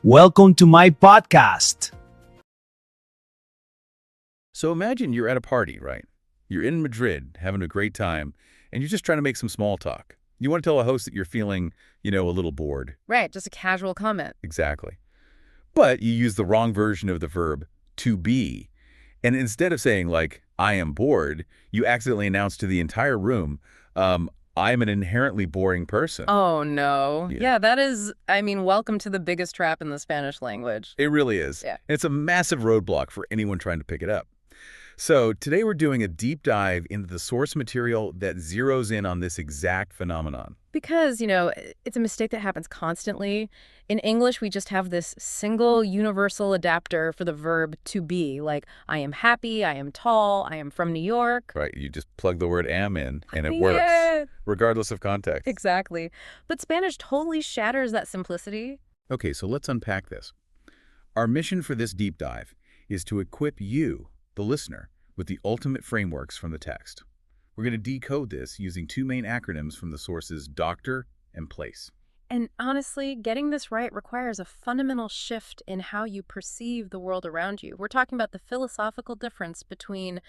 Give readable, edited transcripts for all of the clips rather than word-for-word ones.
Welcome to my podcast. So imagine you're at a party, right? You're in Madrid, having a great time, and you're just trying to make some small talk. You want to tell a host that you're feeling, a little bored. Right, just a casual comment. Exactly. But you use the wrong version of the verb to be. And instead of saying, like, I am bored, you accidentally announce to the entire room, I'm an inherently boring person. Oh, no. Yeah. Yeah, that is, welcome to the biggest trap in the Spanish language. It really is. Yeah. And it's a massive roadblock for anyone trying to pick it up. So today we're doing a deep dive into the source material that zeroes in on this exact phenomenon. Because, it's a mistake that happens constantly. In English, we just have this single universal adapter for the verb to be, like, I am happy, I am tall, I am from New York. Right, you just plug the word am in, and it Yeah. works, regardless of context. Exactly. But Spanish totally shatters that simplicity. Okay, so let's unpack this. Our mission for this deep dive is to equip you, the listener, with the ultimate frameworks from the text. We're going to decode this using two main acronyms from the sources doctor and place. And honestly, getting this right requires a fundamental shift in how you perceive the world around you. We're talking about the philosophical difference between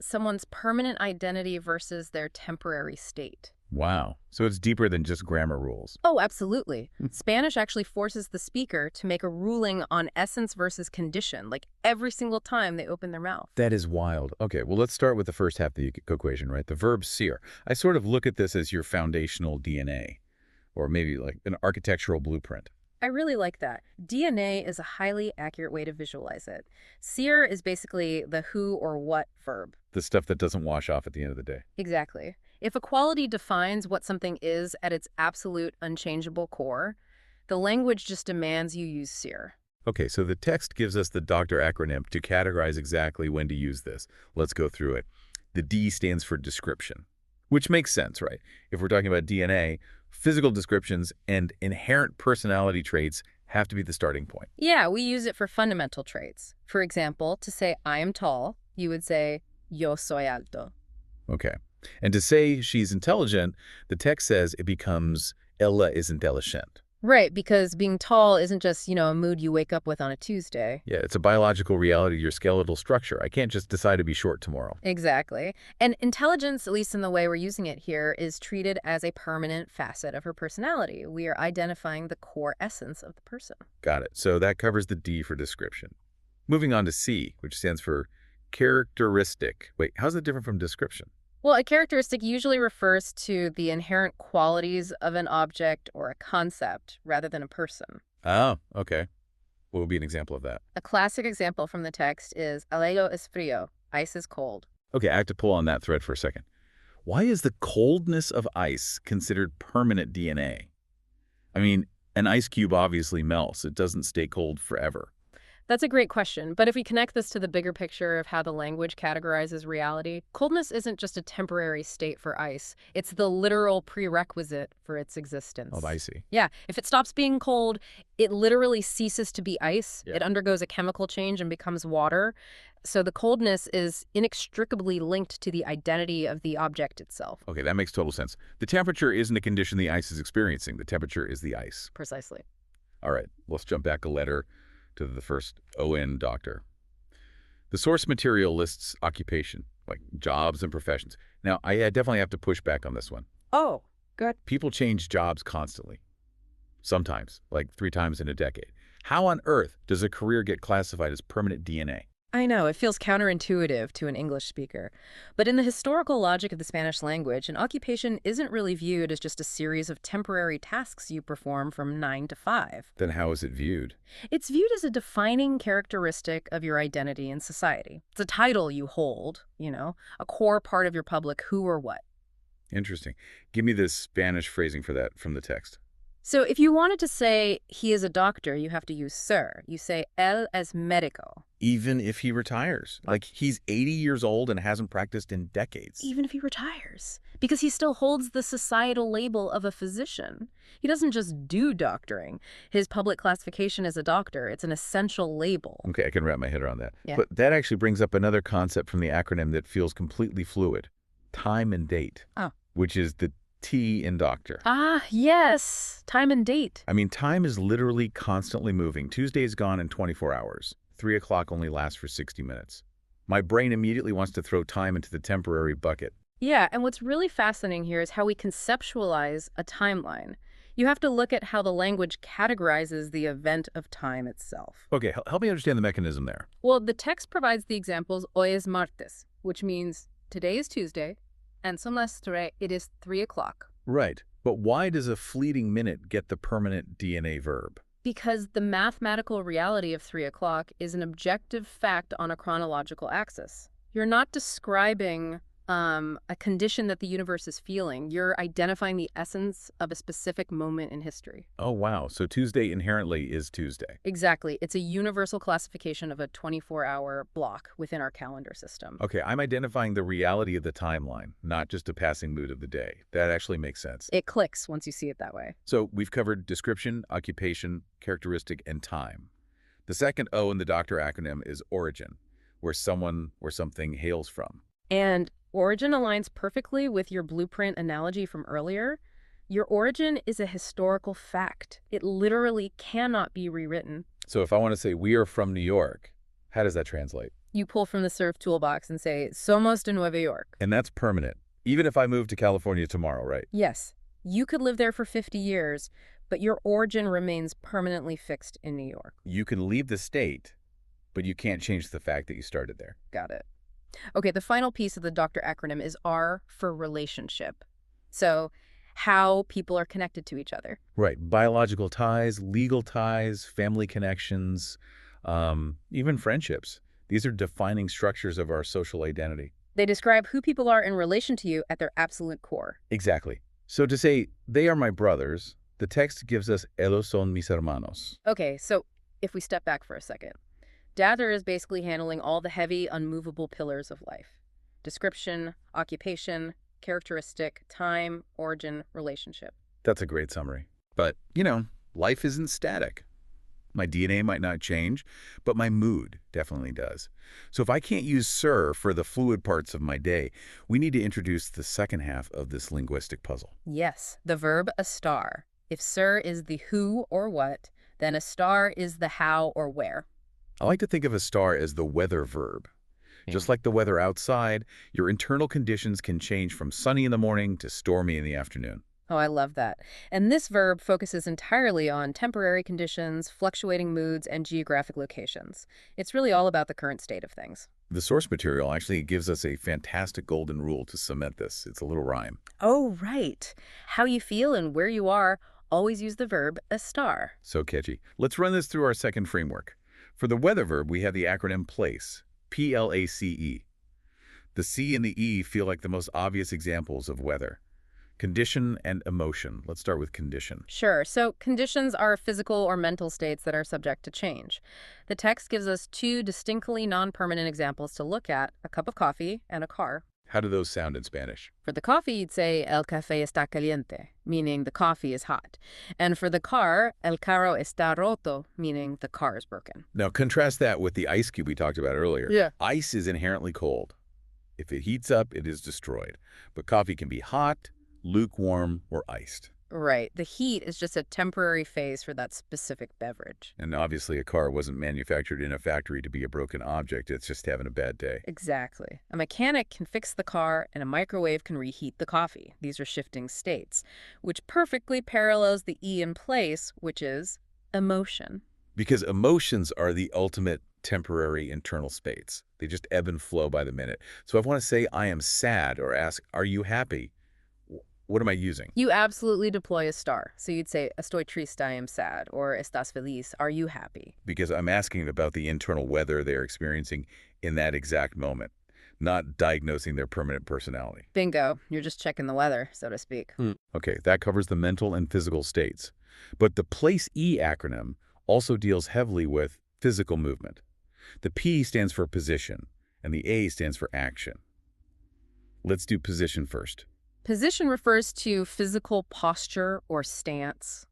someone's permanent identity versus their temporary state. Wow. So it's deeper than just grammar rules. Oh, absolutely. Spanish actually forces the speaker to make a ruling on essence versus condition, like every single time they open their mouth. That is wild. Okay, well, let's start with the first half of the equation, right? The verb ser. I sort of look at this as your foundational DNA, or maybe like an architectural blueprint. I really like that. DNA is a highly accurate way to visualize it. Ser is basically the who or what verb. The stuff that doesn't wash off at the end of the day. Exactly. If a quality defines what something is at its absolute unchangeable core, the language just demands you use ser. Okay, so the text gives us the doctor acronym to categorize exactly when to use this. Let's go through it. The D stands for description, which makes sense, right? If we're talking about DNA, physical descriptions and inherent personality traits have to be the starting point. Yeah, we use it for fundamental traits. For example, to say I am tall, you would say yo soy alto. Okay. And to say she's intelligent, the text says it becomes ella es inteligente. Right, because being tall isn't just, a mood you wake up with on a Tuesday. Yeah, it's a biological reality, your skeletal structure. I can't just decide to be short tomorrow. Exactly. And intelligence, at least in the way we're using it here, is treated as a permanent facet of her personality. We are identifying the core essence of the person. Got it. So that covers the D for description. Moving on to C, which stands for characteristic. Wait, how's that different from description? Well, a characteristic usually refers to the inherent qualities of an object or a concept rather than a person. Oh, okay. What would be an example of that? A classic example from the text is el hielo es frío, ice is cold. Okay, I have to pull on that thread for a second. Why is the coldness of ice considered permanent DNA? I mean, an ice cube obviously melts. It doesn't stay cold forever. That's a great question, but if we connect this to the bigger picture of how the language categorizes reality, coldness isn't just a temporary state for ice. It's the literal prerequisite for its existence. Oh, I see. Yeah, if it stops being cold, it literally ceases to be ice. Yeah. It undergoes a chemical change and becomes water. So the coldness is inextricably linked to the identity of the object itself. Okay, that makes total sense. The temperature isn't a condition the ice is experiencing. The temperature is the ice. Precisely. All right, let's jump back a letter to the first ON doctor. The source material lists occupation, like jobs and professions. Now, I definitely have to push back on this one. Oh, good. People change jobs constantly. Sometimes, like 3 times in a decade. How on earth does a career get classified as permanent DNA? I know, it feels counterintuitive to an English speaker. But in the historical logic of the Spanish language, an occupation isn't really viewed as just a series of temporary tasks you perform from 9 to 5. Then how is it viewed? It's viewed as a defining characteristic of your identity in society. It's a title you hold, a core part of your public who or what. Interesting. Give me the Spanish phrasing for that from the text. So if you wanted to say he is a doctor, you have to use sir. You say él es médico. Even if he retires. Like he's 80 years old and hasn't practiced in decades. Even if he retires. Because he still holds the societal label of a physician. He doesn't just do doctoring. His public classification as a doctor, it's an essential label. Okay, I can wrap my head around that. Yeah. But that actually brings up another concept from the acronym that feels completely fluid. Time and date. Oh. Which is the T in doctor. Ah, yes. Time and date. I mean, time is literally constantly moving. Tuesday is gone in 24 hours. 3 o'clock only lasts for 60 minutes. My brain immediately wants to throw time into the temporary bucket. Yeah, and what's really fascinating here is how we conceptualize a timeline. You have to look at how the language categorizes the event of time itself. Okay, help me understand the mechanism there. Well, the text provides the examples hoy es martes, which means today is Tuesday, and son las tres, it is 3 o'clock. Right, but why does a fleeting minute get the permanent DNA verb? Because the mathematical reality of 3 o'clock is an objective fact on a chronological axis. You're not describing a condition that the universe is feeling. You're identifying the essence of a specific moment in history. Oh, wow. So Tuesday inherently is Tuesday. Exactly. It's a universal classification of a 24-hour block within our calendar system. Okay, I'm identifying the reality of the timeline, not just a passing mood of the day. That actually makes sense. It clicks once you see it that way. So we've covered description, occupation, characteristic, and time. The second O in the doctor acronym is origin, where someone or something hails from. And origin aligns perfectly with your blueprint analogy from earlier. Your origin is a historical fact. It literally cannot be rewritten. So if I want to say we are from New York, how does that translate? You pull from the surf toolbox and say, somos de Nueva York. And that's permanent, even if I move to California tomorrow, right? Yes, you could live there for 50 years, but your origin remains permanently fixed in New York. You can leave the state, but you can't change the fact that you started there. Got it. Okay, the final piece of the doctor acronym is R for relationship. So how people are connected to each other. Right. Biological ties, legal ties, family connections, even friendships. These are defining structures of our social identity. They describe who people are in relation to you at their absolute core. Exactly. So to say, they are my brothers, the text gives us ellos son mis hermanos. Okay, so if we step back for a second. Dather is basically handling all the heavy, unmovable pillars of life. Description, occupation, characteristic, time, origin, relationship. That's a great summary. But, life isn't static. My DNA might not change, but my mood definitely does. So if I can't use sir for the fluid parts of my day, we need to introduce the second half of this linguistic puzzle. Yes, the verb estar. If sir is the who or what, then estar is the how or where. I like to think of a star as the weather verb. Just like the weather outside, your internal conditions can change from sunny in the morning to stormy in the afternoon. Oh, I love that. And this verb focuses entirely on temporary conditions, fluctuating moods, and geographic locations. It's really all about the current state of things. The source material actually gives us a fantastic golden rule to cement this. It's a little rhyme. Oh, right. How you feel and where you are, always use the verb estar. So catchy. Let's run this through our second framework. For the weather verb, we have the acronym PLACE, P-L-A-C-E. The C and the E feel like the most obvious examples of weather. Condition and emotion. Let's start with condition. Sure. So conditions are physical or mental states that are subject to change. The text gives us two distinctly non-permanent examples to look at, a cup of coffee and a car. How do those sound in Spanish? For the coffee, you'd say el café está caliente, meaning the coffee is hot. And for the car, el carro está roto, meaning the car is broken. Now contrast that with the ice cube we talked about earlier. Yeah. Ice is inherently cold. If it heats up, it is destroyed. But coffee can be hot, lukewarm, or iced. Right. The heat is just a temporary phase for that specific beverage. And obviously a car wasn't manufactured in a factory to be a broken object. It's just having a bad day. Exactly. A mechanic can fix the car and a microwave can reheat the coffee. These are shifting states, which perfectly parallels the E in place, which is emotion. Because emotions are the ultimate temporary internal states. They just ebb and flow by the minute. So if I want to say I am sad or ask, are you happy? What am I using? You absolutely deploy a star. So you'd say, estoy triste, I am sad, or estás feliz, are you happy? Because I'm asking about the internal weather they're experiencing in that exact moment, not diagnosing their permanent personality. Bingo. You're just checking the weather, so to speak. Okay, that covers the mental and physical states. But the PLACE E acronym also deals heavily with physical movement. The P stands for position, and the A stands for action. Let's do position first. Position refers to physical posture or stance,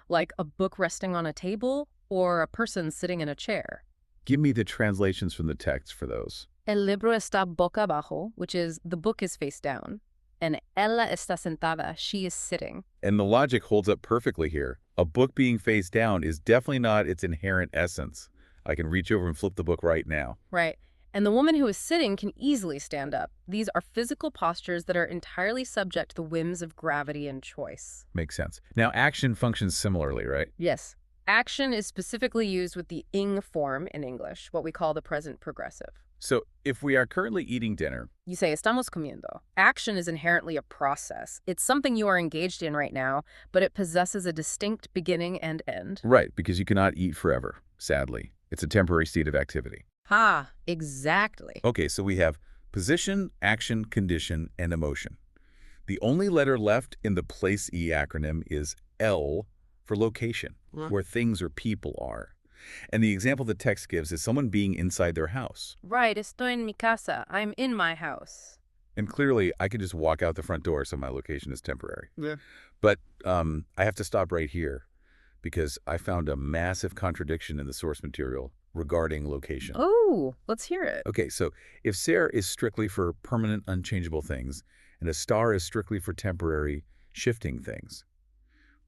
like a book resting on a table or a person sitting in a chair. Give me the translations from the text for those. El libro está boca abajo, which is the book is face down, and ella está sentada, she is sitting. And the logic holds up perfectly here. A book being face down is definitely not its inherent essence. I can reach over and flip the book right now. Right. And the woman who is sitting can easily stand up. These are physical postures that are entirely subject to the whims of gravity and choice. Makes sense. Now, action functions similarly, right? Yes. Action is specifically used with the ing form in English, what we call the present progressive. So, if we are currently eating dinner, You say, estamos comiendo. Action is inherently a process. It's something you are engaged in right now, but it possesses a distinct beginning and end. right, because you cannot eat forever, sadly. It's a temporary state of activity. Ha, exactly. Okay, so we have position, action, condition, and emotion. The only letter left in the place E acronym is L for location, where things or people are. And the example the text gives is someone being inside their house. Right, estoy en mi casa. I'm in my house. And clearly, I can just walk out the front door, so my location is temporary. Yeah. But I have to stop right here because I found a massive contradiction in the source material regarding location. Oh, let's hear it. Okay, so if ser is strictly for permanent, unchangeable things, and a star is strictly for temporary, shifting things,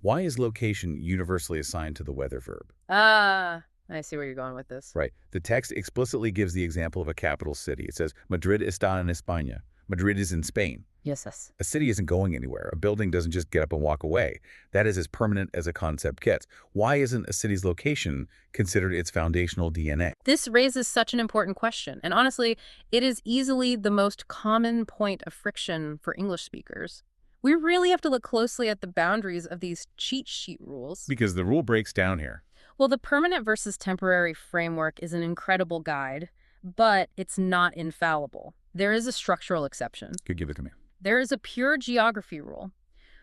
why is location universally assigned to the weather verb? Ah, I see where you're going with this. Right. The text explicitly gives the example of a capital city. It says, Madrid está en España. Madrid is in Spain. Yes. A city isn't going anywhere. A building doesn't just get up and walk away. That is as permanent as a concept gets. Why isn't a city's location considered its foundational DNA? This raises such an important question, and honestly, it is easily the most common point of friction for English speakers. We really have to look closely at the boundaries of these cheat sheet rules. Because the rule breaks down here. Well, the permanent versus temporary framework is an incredible guide, but it's not infallible. There is a structural exception. Could give it to me. There is a pure geography rule.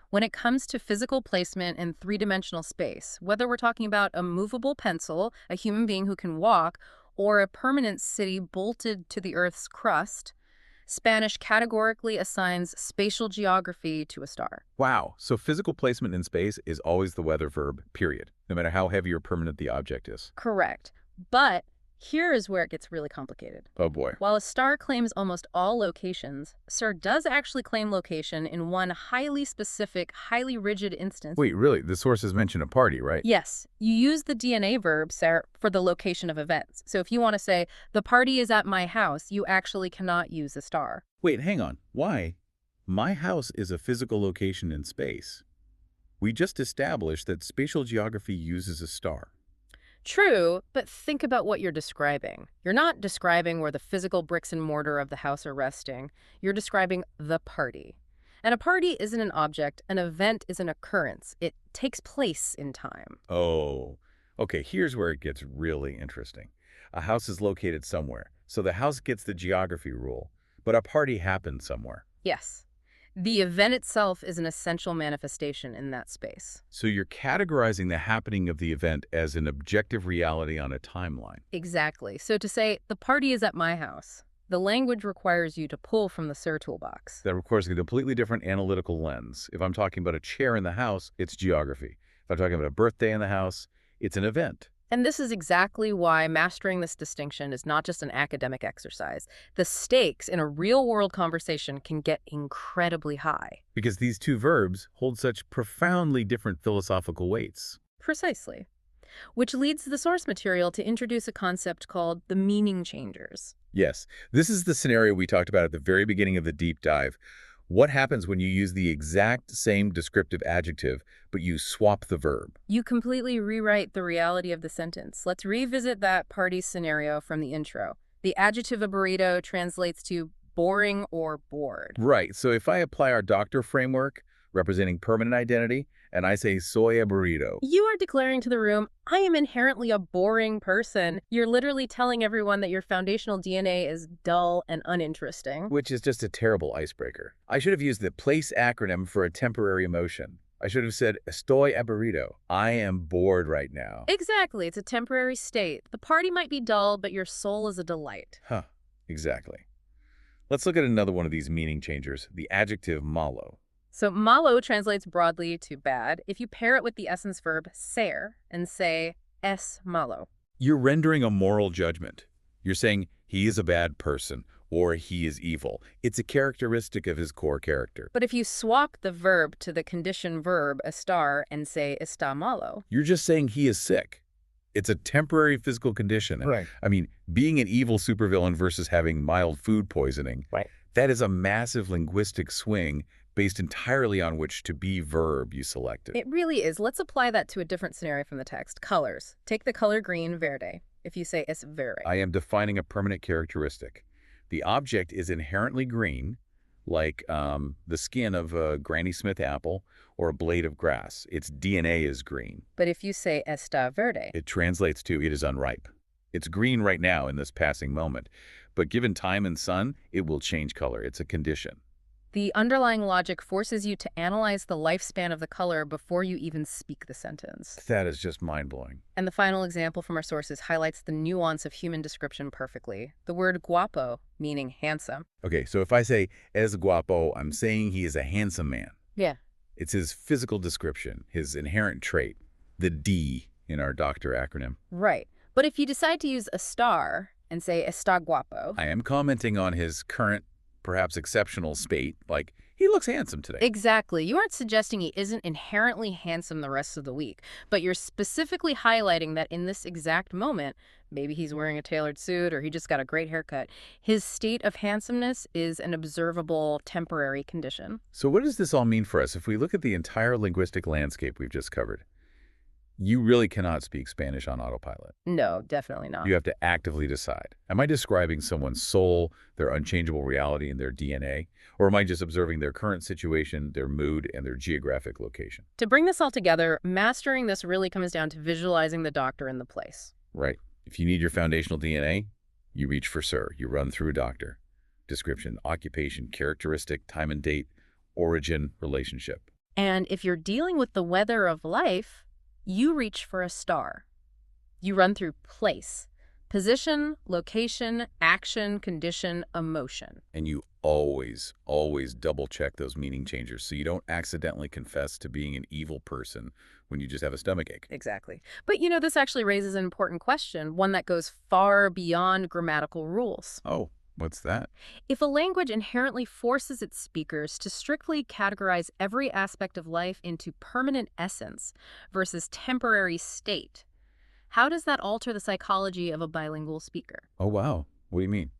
When it comes to physical placement in three-dimensional space, whether we're talking about a movable pencil, a human being who can walk, or a permanent city bolted to the Earth's crust, Spanish categorically assigns spatial geography to a star. Wow. So physical placement in space is always the weather verb, period, no matter how heavy or permanent the object is. Correct. But here is where it gets really complicated. Oh boy. While a star claims almost all locations, SIR does actually claim location in one highly specific, highly rigid instance. Wait, really? The sources mention a party, right? Yes, you use the DNA verb, SIR, for the location of events. So if you want to say, the party is at my house, you actually cannot use a star. Wait, hang on. Why? My house is a physical location in space. We just established that spatial geography uses a star. True, but think about what you're describing. You're not describing where the physical bricks and mortar of the house are resting. You're describing the party. And a party isn't an object. An event is an occurrence. It takes place in time. Oh, okay, here's where it gets really interesting. A house is located somewhere, so the house gets the geography rule, but a party happens somewhere. Yes. The event itself is an essential manifestation in that space. So you're categorizing the happening of the event as an objective reality on a timeline. Exactly. So to say, the party is at my house, the language requires you to pull from the SIR toolbox. That requires a completely different analytical lens. If I'm talking about a chair in the house, it's geography. If I'm talking about a birthday in the house, it's an event. And this is exactly why mastering this distinction is not just an academic exercise. The stakes in a real-world conversation can get incredibly high. Because these two verbs hold such profoundly different philosophical weights. Precisely. Which leads the source material to introduce a concept called the meaning changers. Yes, this is the scenario we talked about at the very beginning of the deep dive. What happens when you use the exact same descriptive adjective, but you swap the verb? You completely rewrite the reality of the sentence. Let's revisit that party scenario from the intro. The adjective a burrito translates to boring or bored. Right, so if I apply our doctor framework, representing permanent identity, and I say soy a burrito. You are declaring to the room, I am inherently a boring person. You're literally telling everyone that your foundational DNA is dull and uninteresting. Which is just a terrible icebreaker. I should have used the PLACE acronym for a temporary emotion. I should have said, estoy aburrido. I am bored right now. Exactly. It's a temporary state. The party might be dull, but your soul is a delight. Huh, exactly. Let's look at another one of these meaning changers, the adjective malo. So malo translates broadly to bad. If you pair it with the essence verb ser and say es malo. You're rendering a moral judgment. You're saying he is a bad person or he is evil. It's a characteristic of his core character. But if you swap the verb to the condition verb estar and say está malo, You're just saying he is sick. It's a temporary physical condition. Right. I mean, being an evil supervillain versus having mild food poisoning, Right. that is a massive linguistic swing based entirely on which to be verb you selected. it really is. Let's apply that to a different scenario from the text. Colors. Take the color green, verde. If you say es verde. I am defining a permanent characteristic. The object is inherently green, like the skin of a Granny Smith apple or a blade of grass. Its DNA is green. But if you say está verde, It translates to it is unripe. It's green right now in this passing moment, but given time and sun, it will change color. It's a condition. the underlying logic forces you to analyze the lifespan of the color before you even speak the sentence. That is just mind-blowing. And the final example from our sources highlights the nuance of human description perfectly. The word guapo, meaning handsome. Okay, so if I say es guapo, I'm saying he is a handsome man. Yeah. It's his physical description, his inherent trait, the D in our doctor acronym. Right. But if you decide to use a star and say está guapo, I am commenting on his current, perhaps exceptional spate, like he looks handsome today. exactly. You aren't suggesting he isn't inherently handsome the rest of the week, but you're specifically highlighting that in this exact moment, maybe he's wearing a tailored suit or he just got a great haircut, his state of handsomeness is an observable temporary condition. So what does this all mean for us if we look at the entire linguistic landscape we've just covered? You really cannot speak Spanish on autopilot. No, definitely not. You have to actively decide. Am I describing someone's soul, their unchangeable reality, and their DNA? Or am I just observing their current situation, their mood, and their geographic location? To bring this all together, mastering this really comes down to visualizing the doctor in the place. Right. If you need your foundational DNA, you reach for sir. You run through a doctor. Description, occupation, characteristic, time and date, origin, relationship. And if you're dealing with the weather of life, you reach for a star. You run through place, position, location, action, condition, emotion. And you always, always double-check those meaning changers so you don't accidentally confess to being an evil person when you just have a stomachache. Exactly. But you know, this actually raises an important question, one that goes far beyond grammatical rules. Oh, what's that? If a language inherently forces its speakers to strictly categorize every aspect of life into permanent essence versus temporary state, how does that alter the psychology of a bilingual speaker? Oh, wow. What do you mean?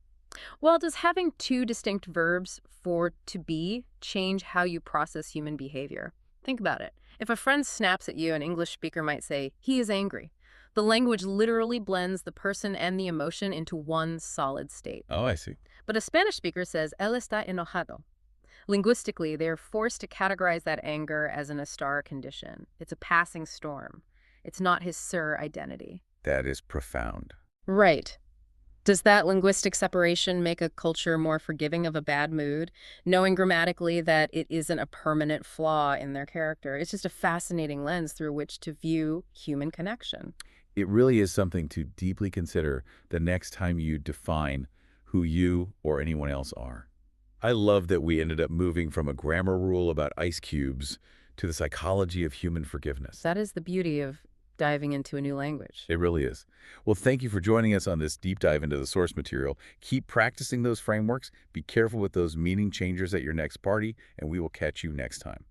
Well, does having two distinct verbs for to be change how you process human behavior? Think about it. If a friend snaps at you, an English speaker might say, he is angry. The language literally blends the person and the emotion into one solid state. Oh, I see. But a Spanish speaker says, él está enojado. Linguistically, they are forced to categorize that anger as an estar condition. It's a passing storm. It's not his sir identity. That is profound. Right. Does that linguistic separation make a culture more forgiving of a bad mood, knowing grammatically that it isn't a permanent flaw in their character? It's just a fascinating lens through which to view human connection. It really is something to deeply consider the next time you define who you or anyone else are. I love that we ended up moving from a grammar rule about ice cubes to the psychology of human forgiveness. That is the beauty of diving into a new language. It really is. Well, thank you for joining us on this deep dive into the source material. Keep practicing those frameworks. Be careful with those meaning changers at your next party, and we will catch you next time.